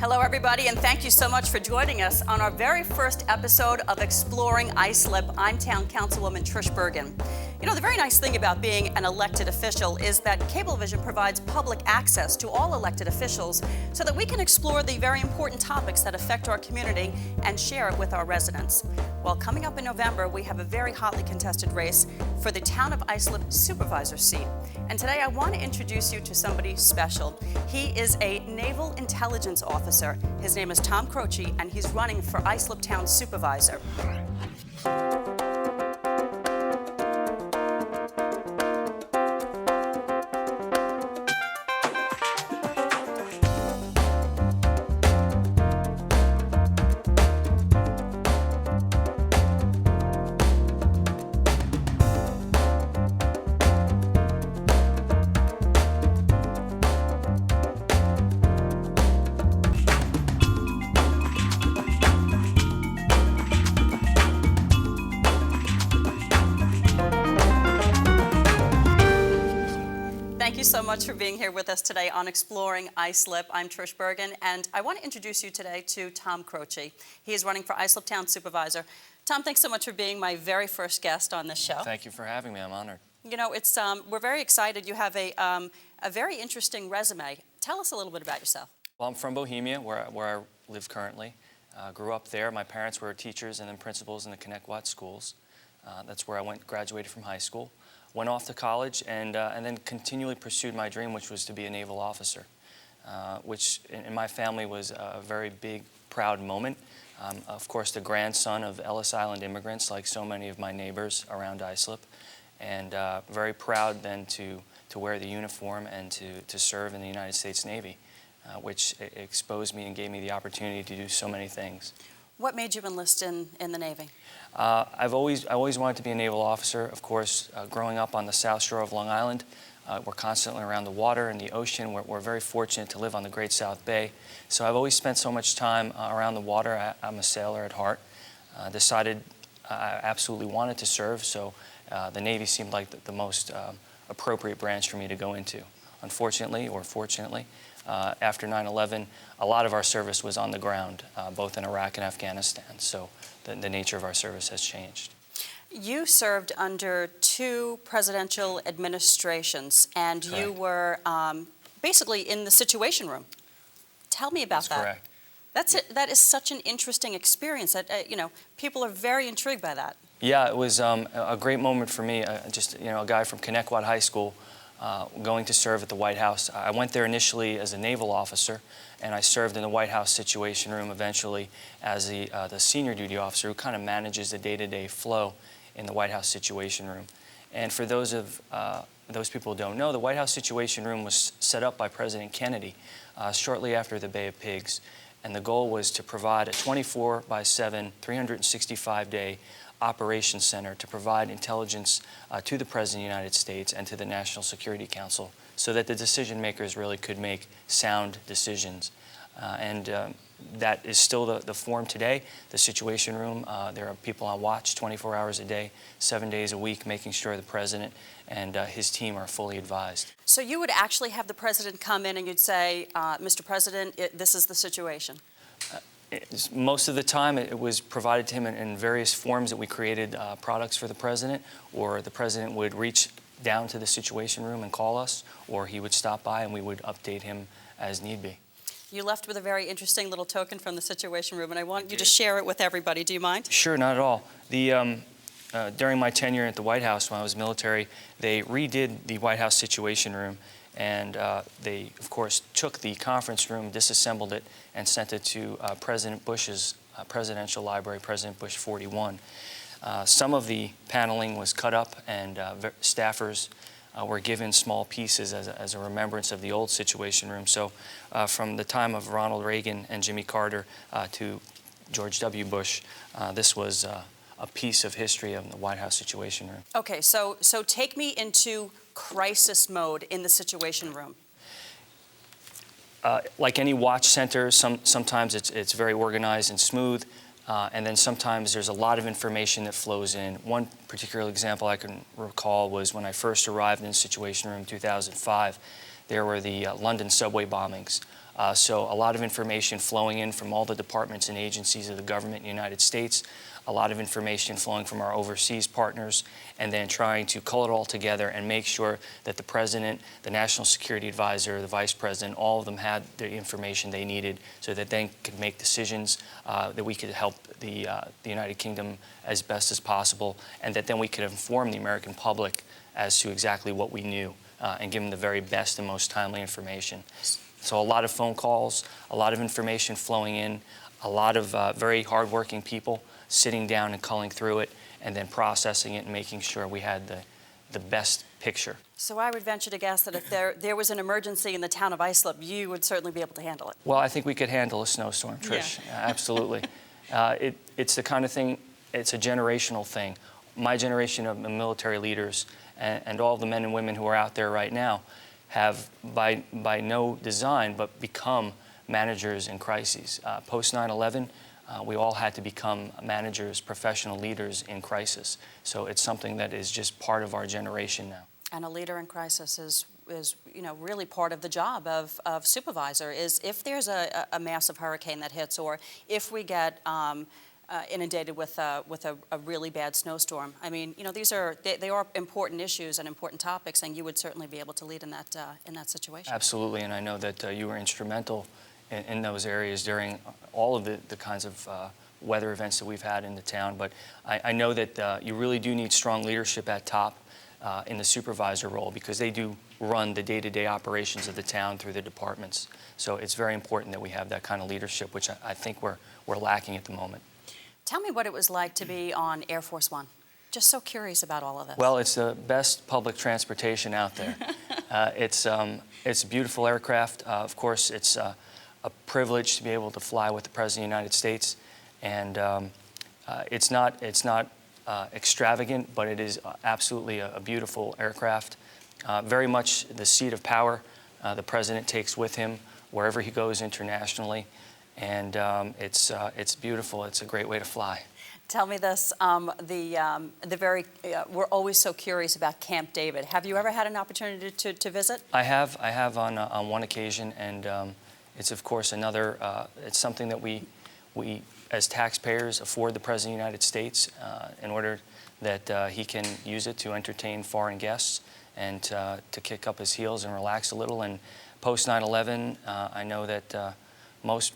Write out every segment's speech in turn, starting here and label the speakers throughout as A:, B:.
A: Hello, everybody, and thank you so much for joining us on our very first episode of Exploring Islip. I'm Town Councilwoman Trish Bergin. You know, the very nice thing about being an elected official is that Cablevision provides public access to all elected officials so that we can explore the very important topics that affect our community and share it with our residents. Well, coming up in November, we have a very hotly contested race for the Town of Islip Supervisor seat. And today I want to introduce you to somebody special. He is a Naval Intelligence Officer. His name is Tom Croci, and he's running for Islip Town Supervisor. Thank you so much for being here with us today on Exploring Islip. I'm Trish Bergin, and I want to introduce you today to Tom Croci. He is running for Islip Town Supervisor. Tom, thanks so much for being my very first guest on this show.
B: Thank you for having me. I'm honored.
A: You know, we're very excited. You have a very interesting resume. Tell us a little bit about yourself.
B: Well, I'm from Bohemia, where I live currently. Grew up there. My parents were teachers and then principals in the Connecticut schools. That's where I graduated from high school. Went off to college and then continually pursued my dream, which was to be a naval officer, which in my family was a very big, proud moment. Of course, the grandson of Ellis Island immigrants, like so many of my neighbors around Islip, and very proud then to wear the uniform and to serve in the United States Navy, which exposed me and gave me the opportunity to do so many things.
A: What made you enlist in the Navy?
B: I always wanted to be a naval officer. Of course, growing up on the South Shore of Long Island, we're constantly around the water and the ocean. We're very fortunate to live on the Great South Bay. So I've always spent so much time around the water. I'm a sailor at heart. Decided I absolutely wanted to serve, so the Navy seemed like the most appropriate branch for me to go into. Unfortunately, or fortunately, after 9/11, a lot of our service was on the ground, both in Iraq and Afghanistan, so the nature of our service has changed.
A: You served under two presidential administrations, and
B: Correct.
A: You were basically in the Situation Room. Tell me about
B: That's
A: that.
B: correct.
A: That's it. That is such an interesting experience. That you know, people are very intrigued by that.
B: Yeah, it was a great moment for me. Just a guy from Connecticut High School, going to serve at the White House. I went there initially as a naval officer, and I served in the White House Situation Room eventually as the senior duty officer who kind of manages the day-to-day flow in the White House Situation Room. And for those people who don't know, the White House Situation Room was set up by President Kennedy shortly after the Bay of Pigs, and the goal was to provide a 24/7, 365-day operations center to provide intelligence to the President of the United States and to the National Security Council so that the decision makers really could make sound decisions. That is still the form today. The Situation Room, there are people on watch 24 hours a day, 7 days a week, making sure the President and his team are fully advised.
A: So you would actually have the President come in and you'd say, Mr. President, this is the situation.
B: Most of the time, it was provided to him in various forms that we created products for the President, or the President would reach down to the Situation Room and call us, or he would stop by and we would update him as need be.
A: You left with a very interesting little token from the Situation Room, and I want you to share it with everybody. Do you mind?
B: Sure, not at all. During my tenure at the White House when I was military, they redid the White House Situation Room, and they, of course, took the conference room, disassembled it, and sent it to President Bush's presidential library, President Bush 41. Some of the paneling was cut up, and staffers were given small pieces as a remembrance of the old Situation Room. So from the time of Ronald Reagan and Jimmy Carter to George W. Bush, this was a piece of history of the White House Situation Room.
A: Okay, so take me into crisis mode in the Situation Room.
B: Like any watch center, sometimes it's very organized and smooth. And then sometimes there's a lot of information that flows in. One particular example I can recall was when I first arrived in the Situation Room in 2005. there were the London subway bombings. So a lot of information flowing in from all the departments and agencies of the government in the United States, a lot of information flowing from our overseas partners, and then trying to cull it all together and make sure that the President, the National Security Advisor, the Vice President, all of them had the information they needed so that they could make decisions that we could help the United Kingdom as best as possible, and that then we could inform the American public as to exactly what we knew and give them the very best and most timely information. So a lot of phone calls, a lot of information flowing in, a lot of very hardworking people sitting down and culling through it and then processing it and making sure we had the best picture.
A: So I would venture to guess that if there was an emergency in the town of Islip, you would certainly be able to handle it.
B: Well, I think we could handle a snowstorm, Trish. Yeah. Absolutely. It's the kind of thing, it's a generational thing. My generation of military leaders and all the men and women who are out there right now have, by no design, but become managers in crises. Post 9/11, we all had to become managers, professional leaders in crisis. So it's something that is just part of our generation now.
A: And a leader in crisis is really part of the job of supervisor. Is if there's a massive hurricane that hits, or if we get inundated with a really bad snowstorm. I mean, they are important issues and important topics, and you would certainly be able to lead in that situation.
B: Absolutely, and I know that you were instrumental in those areas during all of the kinds of weather events that we've had in the town. But I know that you really do need strong leadership at top in the supervisor role, because they do run the day-to-day operations of the town through the departments. So it's very important that we have that kind of leadership, which I think we're lacking at the moment.
A: Tell me what it was like to be on Air Force One. Just so curious about all of this.
B: Well, it's the best public transportation out there. It's a beautiful aircraft. Of course, it's a privilege to be able to fly with the President of the United States, and it's not extravagant, but it is absolutely a beautiful aircraft. Very much the seat of power the President takes with him wherever he goes internationally. And it's beautiful. It's a great way to fly.
A: Tell me this: we're always so curious about Camp David. Have you ever had an opportunity to visit?
B: I have. I have on one occasion, and it's of course another. It's something that we as taxpayers afford the President of the United States in order that he can use it to entertain foreign guests and to kick up his heels and relax a little. And post 9/11, I know that. Most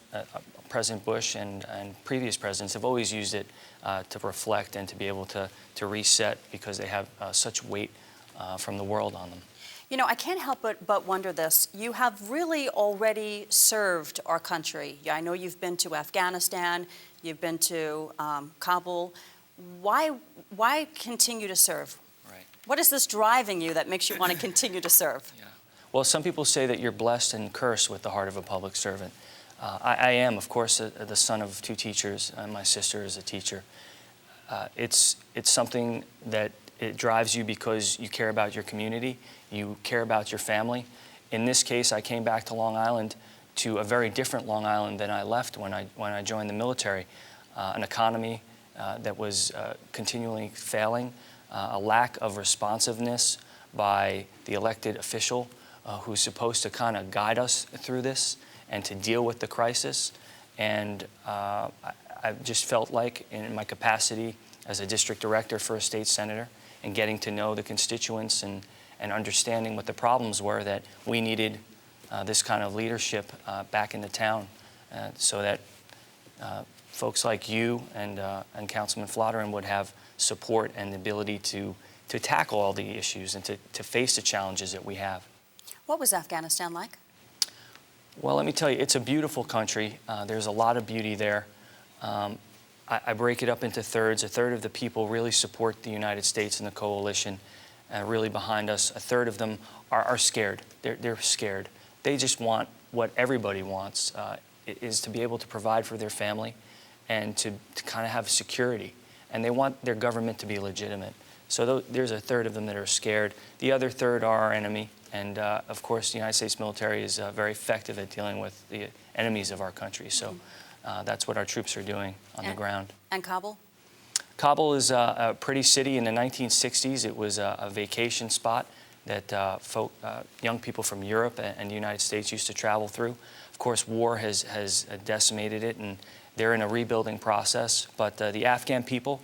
B: President Bush and previous presidents have always used it to reflect and to be able to reset, because they have such weight from the world on them.
A: You know, I can't help but wonder this. You have really already served our country. I know you've been to Afghanistan, you've been to Kabul. Why continue to serve?
B: Right.
A: What is this driving you that makes you want to continue to serve?
B: Yeah. Well, some people say that you're blessed and cursed with the heart of a public servant. I am, of course, the son of two teachers, and my sister is a teacher. It's something that it drives you because you care about your community, you care about your family. In this case, I came back to Long Island, to a very different Long Island than I left when I joined the military. An economy that was continually failing, a lack of responsiveness by the elected official who's supposed to kind of guide us through this and to deal with the crisis. And I just felt like, in my capacity as a district director for a state senator, and getting to know the constituents and understanding what the problems were, that we needed this kind of leadership back in the town, so that folks like you and Councilman Flotterin would have support and the ability to tackle all the issues and to face the challenges that we have.
A: What was Afghanistan like?
B: Well, let me tell you, it's a beautiful country. There's a lot of beauty there. I break it up into thirds. A third of the people really support the United States and the coalition, really behind us. A third of them are scared. They're scared. They just want what everybody wants, is to be able to provide for their family and to kind of have security. And they want their government to be legitimate. So there's a third of them that are scared. The other third are our enemy. And of course, the United States military is very effective at dealing with the enemies of our country. So that's what our troops are doing on the ground.
A: And Kabul?
B: Kabul is a pretty city. In the 1960s, it was a vacation spot. that young people from Europe and the United States used to travel through. Of course, war has decimated it, and they're in a rebuilding process. But the Afghan people,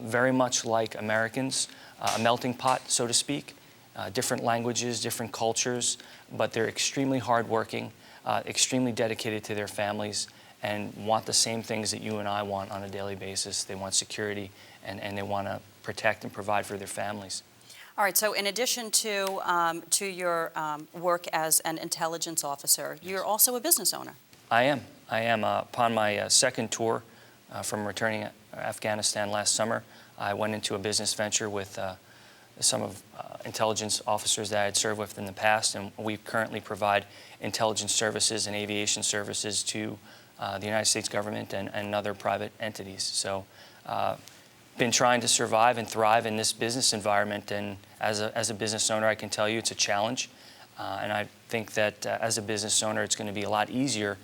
B: very much like Americans, a melting pot, so to speak, different languages, different cultures, but they're extremely hardworking, extremely dedicated to their families, and want the same things that you and I want on a daily basis. They want security, and they want to protect and provide for their families.
A: All right, so in addition to your work as an intelligence officer, you're also a business owner.
B: I am. Upon my second tour from returning Afghanistan last summer, I went into a business venture with some of intelligence officers that I had served with in the past, and we currently provide intelligence services and aviation services to the United States government and other private entities. So, been trying to survive and thrive in this business environment, and as a business owner, I can tell you it's a challenge. And I think that as a business owner, it's going to be a lot easier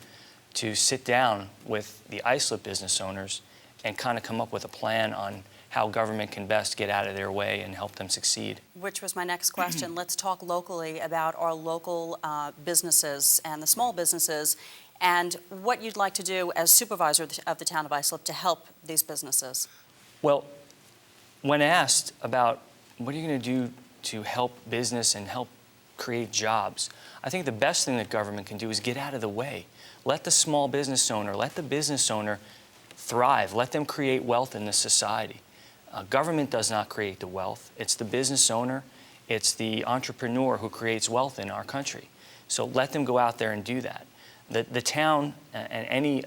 B: to sit down with the Islip business owners and kind of come up with a plan on how government can best get out of their way and help them succeed. Which
A: was my next question. Let's talk locally about our local businesses and the small businesses, and what you'd like to do as supervisor of the town of Islip to help these businesses.
B: Well, when asked about what are you going to do to help business and help create jobs, I think the best thing that government can do is get out of the way. Let the small business owner, let the business owner thrive. Let them create wealth in this society. Government does not create the wealth. It's the business owner, it's the entrepreneur who creates wealth in our country. So let them go out there and do that. The town and any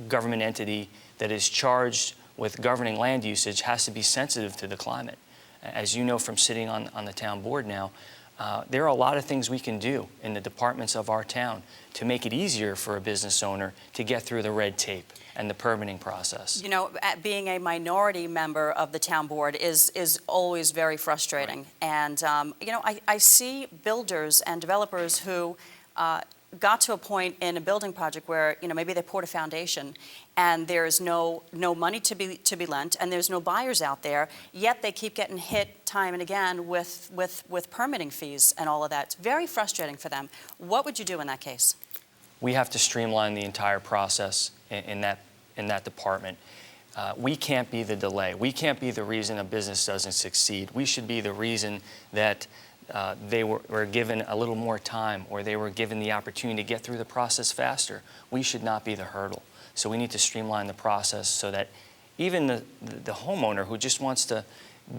B: government entity that is charged with governing land usage has to be sensitive to the climate. As you know from sitting on the town board now, there are a lot of things we can do in the departments of our town to make it easier for a business owner to get through the red tape and the permitting process.
A: You know, being a minority member of the town board is always very frustrating. Right. And, you know, I see builders and developers who got to a point in a building project where, you know, maybe they poured a foundation and there's no money to be lent, and there's no buyers out there, yet they keep getting hit time and again with permitting fees and all of that. It's very frustrating for them. What would you do in that case?
B: We have to streamline the entire process in that department. We can't be the delay. We can't be the reason a business doesn't succeed. We should be the reason that they were given a little more time, or they were given the opportunity to get through the process faster. We should not be the hurdle. So we need to streamline the process so that even the homeowner who just wants to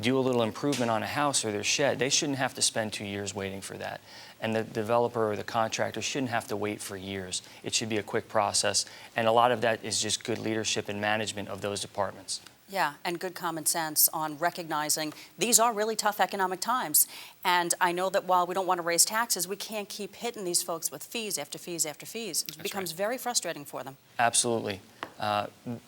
B: do a little improvement on a house or their shed, they shouldn't have to spend 2 years waiting for that. And the developer or the contractor shouldn't have to wait for years. It should be a quick process. And a lot of that is just good leadership and management of those departments.
A: Yeah, and good common sense on recognizing these are really tough economic times. And I know that while we don't want to raise taxes, we can't keep hitting these folks with fees after fees after fees. It becomes very frustrating for them.
B: Absolutely.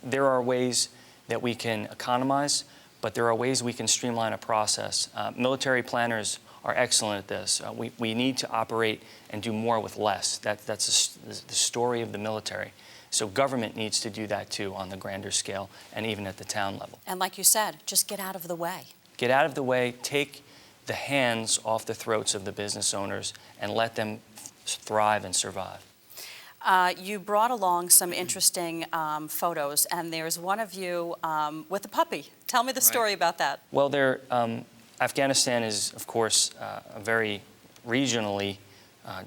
B: There are ways that we can economize, but there are ways we can streamline a process. Military planners are excellent at this. We need to operate and do more with less. That's the story of the military. So government needs to do that too on the grander scale and even at the town level.
A: And like you said, just get out of the way.
B: Get out of the way, take the hands off the throats of the business owners and let them thrive and survive.
A: You brought along some interesting photos, and there's one of you with a puppy. Tell me the story about that.
B: Well, Afghanistan is, of course, a very regionally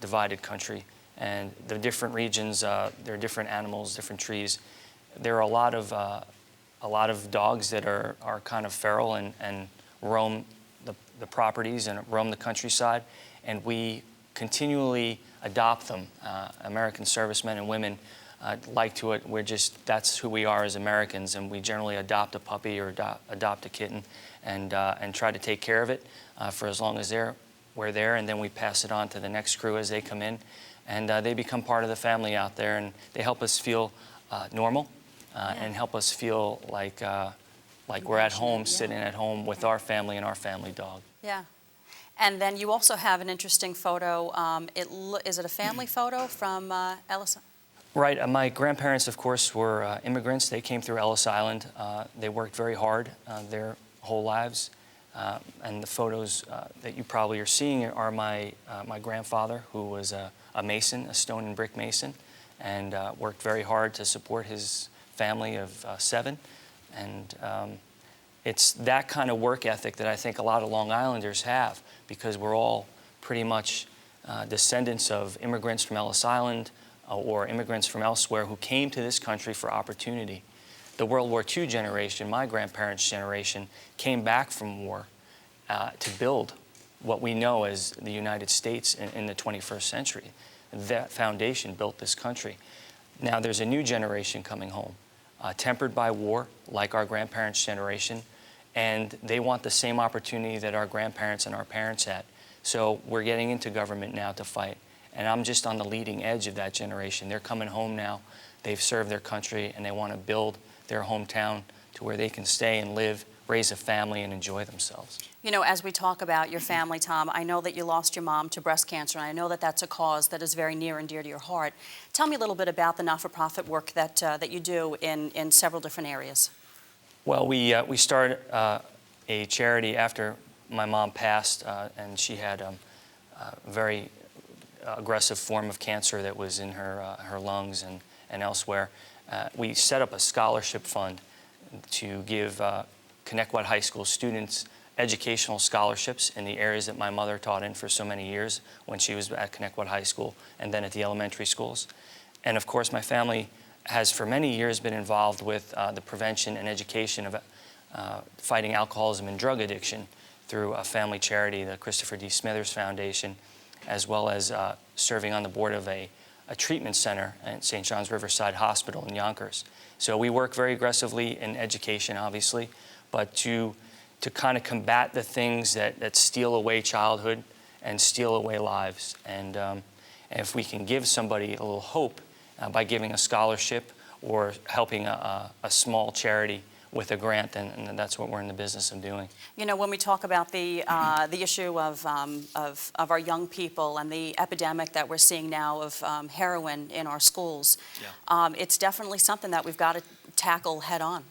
B: divided country. And the different regions, there are different animals, different trees. There are a lot of dogs that are kind of feral and roam the properties and roam the countryside, and we continually adopt them. American servicemen and women like to it. That's who we are as Americans, and we generally adopt a puppy or adopt a kitten and try to take care of it for as long as we're there, and then we pass it on to the next crew as they come in. And they become part of the family out there, and they help us feel normal and help us feel like we're at home, sitting at home with our family and our family dog.
A: Yeah. And then you also have an interesting photo. Is it a family photo from Ellis?
B: Right. My grandparents, of course, were immigrants. They came through Ellis Island. They worked very hard their whole lives. And the photos that you probably are seeing are my grandfather, who was a mason, a stone and brick mason, and worked very hard to support his family of 7. And it's that kind of work ethic that I think a lot of Long Islanders have, because we're all pretty much descendants of immigrants from Ellis Island or immigrants from elsewhere who came to this country for opportunity. The World War II generation, my grandparents' generation, came back from war to build what we know as the United States in the 21st century. That foundation built this country. Now there's a new generation coming home, tempered by war, like our grandparents' generation, and they want the same opportunity that our grandparents and our parents had. So we're getting into government now to fight, and I'm just on the leading edge of that generation. They're coming home now. They've served their country, and they want to build their hometown to where they can stay and live, raise a family, and enjoy themselves.
A: You know, as we talk about your family, Tom, I know that you lost your mom to breast cancer, and I know that that's a cause that is very near and dear to your heart. Tell me a little bit about the not-for-profit work that you do in several different areas.
B: Well, we started a charity after my mom passed, and she had a very aggressive form of cancer that was in her lungs and elsewhere. We set up a scholarship fund to give Connecticut High School students educational scholarships in the areas that my mother taught in for so many years when she was at Connecticut High School and then at the elementary schools. And of course, my family has for many years been involved with the prevention and education of fighting alcoholism and drug addiction through a family charity, the Christopher D. Smithers Foundation, as well as serving on the board of a treatment center at St. John's Riverside Hospital in Yonkers. So we work very aggressively in education, obviously, but to kind of combat the things that steal away childhood and steal away lives. And if we can give somebody a little hope by giving a scholarship or helping a small charity with a grant, and that's what we're in the business of doing.
A: You know, when we talk about the issue of our young people and the epidemic that we're seeing now of heroin in our schools, it's definitely something that we've got to tackle head on.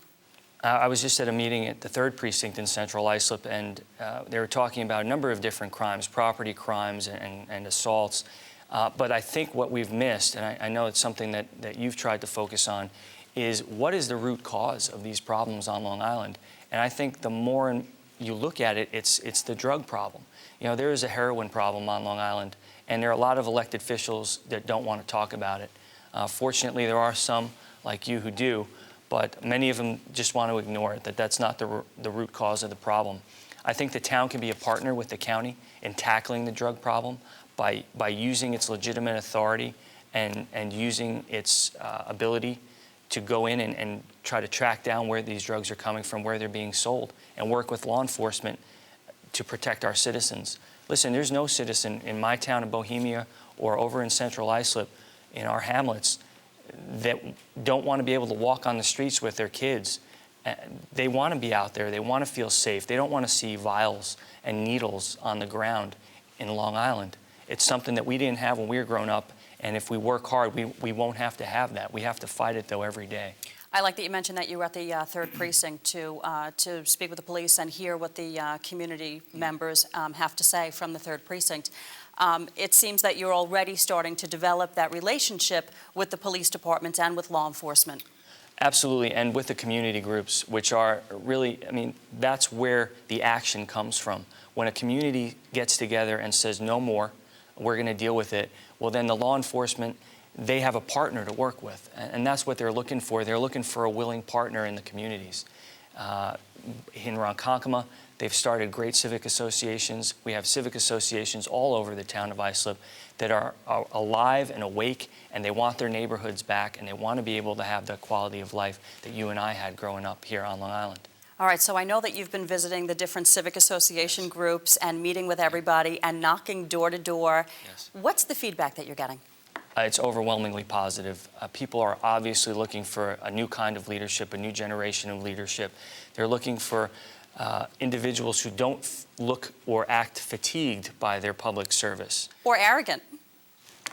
B: I was just at a meeting at the 3rd Precinct in Central Islip, and they were talking about a number of different crimes, property crimes and assaults. But I think what we've missed, and I know it's something that you've tried to focus on, is what is the root cause of these problems on Long Island? And I think the more you look at it, it's the drug problem. You know, there is a heroin problem on Long Island, and there are a lot of elected officials that don't want to talk about it. Fortunately, there are some like you who do, but many of them just want to ignore it, that's not the root cause of the problem. I think the town can be a partner with the county in tackling the drug problem by using its legitimate authority and using its ability to go in and try to track down where these drugs are coming from, where they're being sold, and work with law enforcement to protect our citizens. Listen, there's no citizen in my town of Bohemia or over in Central Islip, in our hamlets, that don't want to be able to walk on the streets with their kids. They want to be out there. They want to feel safe. They don't want to see vials and needles on the ground in Long Island. It's something that we didn't have when we were growing up, and if we work hard, we won't have to have that. We have to fight it, though, every day.
A: I like that you mentioned that you were at the 3rd Precinct to speak with the police and hear what the community members have to say from the 3rd Precinct. It seems that you're already starting to develop that relationship with the police departments and with law enforcement.
B: Absolutely, and with the community groups, which are really, I mean, that's where the action comes from. When a community gets together and says, no more, we're going to deal with it, well, then the law enforcement, they have a partner to work with, and that's what they're looking for. They're looking for a willing partner in the communities. In Ronkonkoma, they've started great civic associations. We have civic associations all over the town of Islip that are alive and awake, and they want their neighborhoods back, and they want to be able to have the quality of life that you and I had growing up here on Long Island.
A: All right, so I know that you've been visiting the different civic association groups and meeting with everybody and knocking door to door.
B: Yes.
A: What's the feedback that you're getting?
B: It's overwhelmingly positive. People are obviously looking for a new kind of leadership, a new generation of leadership. They're looking for individuals who don't look or act fatigued by their public service.
A: Or arrogant.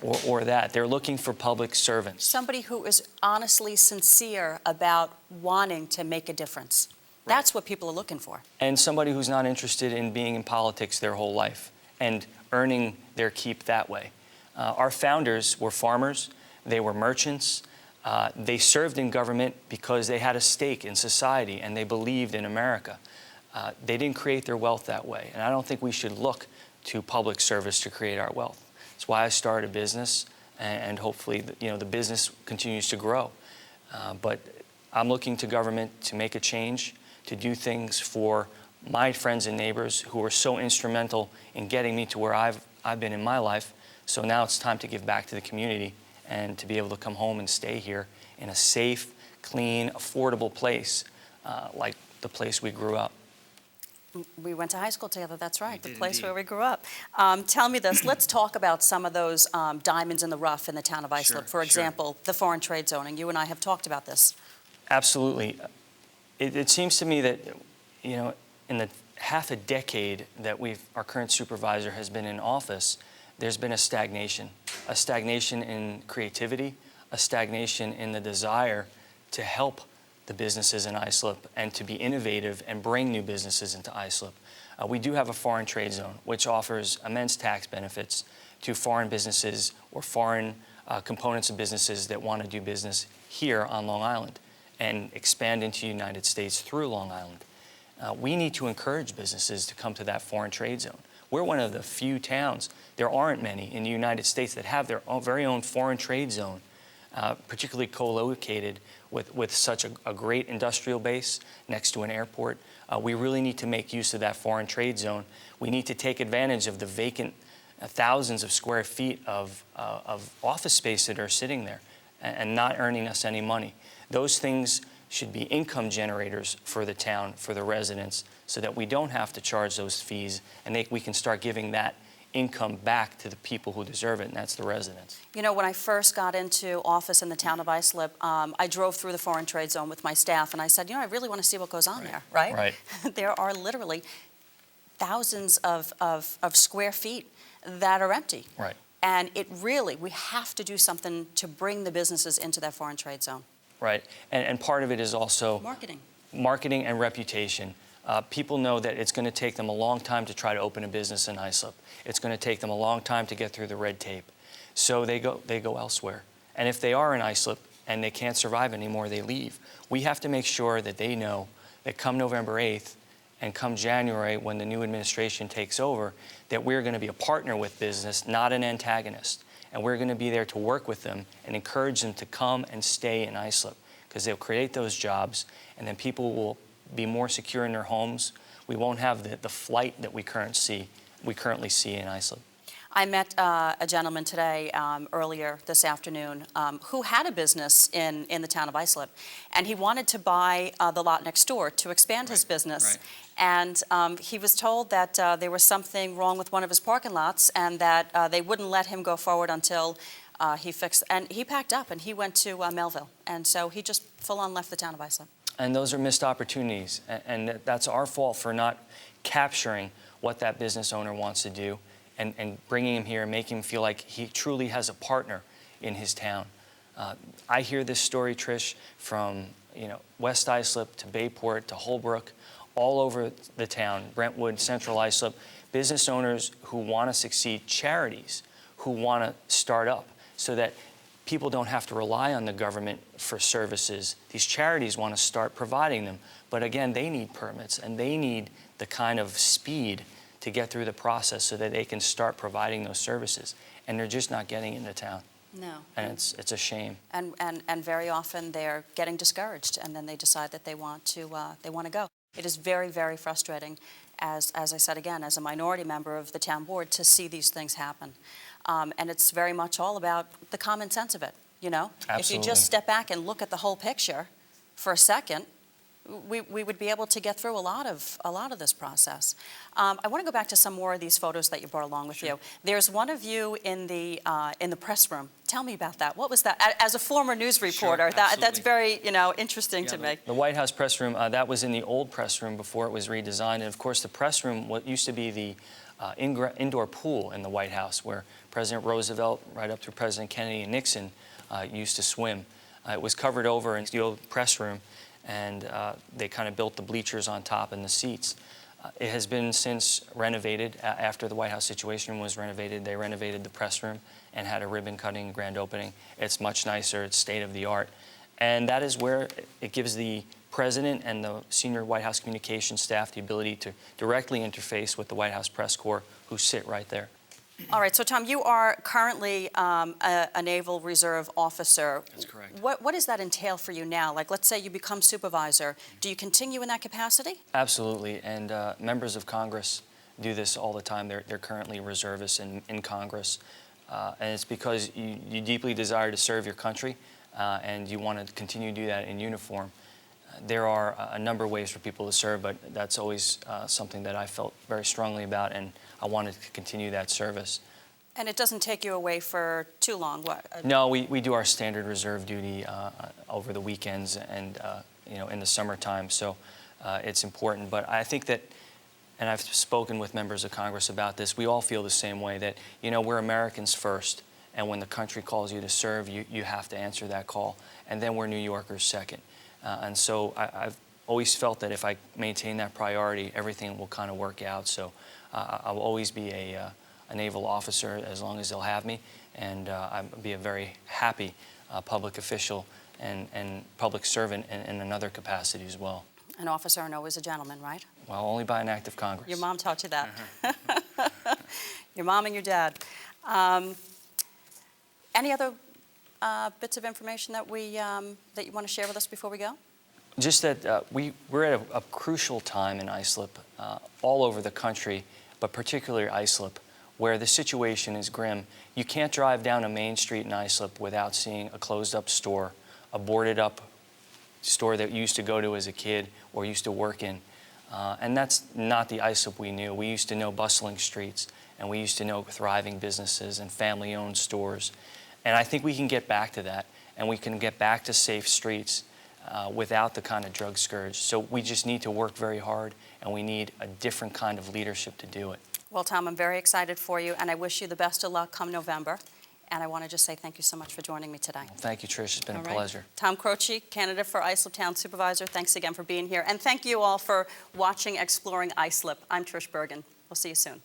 B: Or that. They're looking for public servants.
A: Somebody who is honestly sincere about wanting to make a difference. That's what people are looking for.
B: And somebody who's not interested in being in politics their whole life and earning their keep that way. Our founders were farmers, they were merchants, they served in government because they had a stake in society and they believed in America. They didn't create their wealth that way, and I don't think we should look to public service to create our wealth. That's why I started a business, and hopefully, the business continues to grow. But I'm looking to government to make a change, to do things for my friends and neighbors who were so instrumental in getting me to where I've been in my life. So now it's time to give back to the community and to be able to come home and stay here in a safe, clean, affordable place like the place we grew up.
A: We went to high school together, that's right, the place where we grew up. Tell me this, let's talk about some of those diamonds in the rough in the town of Islip. For example, the foreign trade zoning. You and I have talked about this.
B: Absolutely. It seems to me that, in the half a decade that our current supervisor has been in office, there's been a stagnation in creativity, a stagnation in the desire to help the businesses in Islip and to be innovative and bring new businesses into Islip. We do have a foreign trade zone, which offers immense tax benefits to foreign businesses or foreign components of businesses that want to do business here on Long Island and expand into the United States through Long Island. We need to encourage businesses to come to that foreign trade zone. We're one of the few towns, there aren't many in the United States that have their very own foreign trade zone, particularly co-located with such a great industrial base next to an airport. We really need to make use of that foreign trade zone. We need to take advantage of the vacant thousands of square feet of office space that are sitting there and not earning us any money. Those things should be income generators for the town, for the residents, so that we don't have to charge those fees and we can start giving that income back to the people who deserve it, and that's the residents.
A: You know, when I first got into office in the town of Islip, I drove through the foreign trade zone with my staff, and I said, I really want to see what goes on there, right?
B: Right.
A: There are literally thousands of square feet that are empty.
B: Right.
A: And we have to do something to bring the businesses into that foreign trade zone.
B: Right, and part of it is also marketing and reputation. People know that it's going to take them a long time to try to open a business in Islip. It's going to take them a long time to get through the red tape. So they go elsewhere. And if they are in Islip and they can't survive anymore, they leave. We have to make sure that they know that come November 8th and come January when the new administration takes over, that we're going to be a partner with business, not an antagonist. And we're going to be there to work with them and encourage them to come and stay in Islip, because they'll create those jobs, and then people will be more secure in their homes. We won't have the flight that we currently see in Islip.
A: I met a gentleman today, earlier this afternoon, who had a business in the town of Islip, and he wanted to buy the lot next door to expand his business.
B: Right.
A: And he was told that there was something wrong with one of his parking lots, and that they wouldn't let him go forward until he fixed. And he packed up and he went to Melville, and so he just full-on left the town of Islip.
B: And those are missed opportunities, and that's our fault for not capturing what that business owner wants to do and bringing him here and making him feel like he truly has a partner in his town. I hear this story, Trish, from West Islip to Bayport to Holbrook, all over the town, Brentwood, Central Islip, business owners who want to succeed, charities who want to start up so that people don't have to rely on the government for services. These charities want to start providing them, but again, they need permits and they need the kind of speed to get through the process so that they can start providing those services, and they're just not getting into town.
A: No.
B: And it's a shame.
A: And very often they're getting discouraged, and then they decide that they want to go. It is very, very frustrating, as I said again, as a minority member of the town board, to see these things happen. And it's very much all about the common sense of it,
B: Absolutely.
A: If you just step back and look at the whole picture for a second, we would be able to get through a lot of this process. I want to go back to some more of these photos that you brought along with you. There's one of you in the press room. Tell me about that. What was that? As a former news reporter, that's very interesting to me.
B: The White House press room, that was in the old press room before it was redesigned, and of course the press room, what used to be the indoor pool in the White House, where President Roosevelt, right up through President Kennedy and Nixon, used to swim. It was covered over in the old press room. and they kind of built the bleachers on top and the seats. It has been since renovated. After the White House Situation Room was renovated, they renovated the press room and had a ribbon cutting grand opening. It's much nicer. It's state of the art. And that is where it gives the president and the senior White House communications staff the ability to directly interface with the White House press corps, who sit right there.
A: All right, so Tom, you are currently a Naval Reserve officer.
B: That's correct.
A: What does that entail for you now? Like, let's say you become supervisor. Do you continue in that capacity?
B: Absolutely, and members of Congress do this all the time. They're currently reservists in Congress, and it's because you deeply desire to serve your country, and you want to continue to do that in uniform. There are a number of ways for people to serve, but that's always something that I felt very strongly about, and I wanted to continue that service.
A: And it doesn't take you away for too long, what?
B: No, we do our standard reserve duty over the weekends and in the summertime, so it's important. But I think that, and I've spoken with members of Congress about this, we all feel the same way, that we're Americans first, and when the country calls you to serve, you have to answer that call, and then we're New Yorkers second. And so I've always felt that if I maintain that priority, everything will kind of work out. So I'll always be a naval officer as long as they'll have me, and I'll be a very happy public official and public servant in another capacity as well.
A: An officer and always a gentleman, right?
B: Well, only by an act of Congress.
A: Your mom taught you that. Your mom and your dad. Any other bits of information that you want to share with us before we go?
B: Just that we're at a crucial time in Islip, all over the country, but particularly Islip, where the situation is grim. You can't drive down a main street in Islip without seeing a closed-up store, a boarded-up store that you used to go to as a kid or used to work in. And that's not the Islip we knew. We used to know bustling streets, and we used to know thriving businesses and family-owned stores. And I think we can get back to that, and we can get back to safe streets without the kind of drug scourge. So we just need to work very hard, and we need a different kind of leadership to do it.
A: Well, Tom, I'm very excited for you, and I wish you the best of luck come November. And I want to just say thank you so much for joining me today.
B: Well, thank you, Trish. It's been a pleasure.
A: Tom Croci, candidate for Islip Town Supervisor, thanks again for being here. And thank you all for watching Exploring Islip. I'm Trish Bergin. We'll see you soon.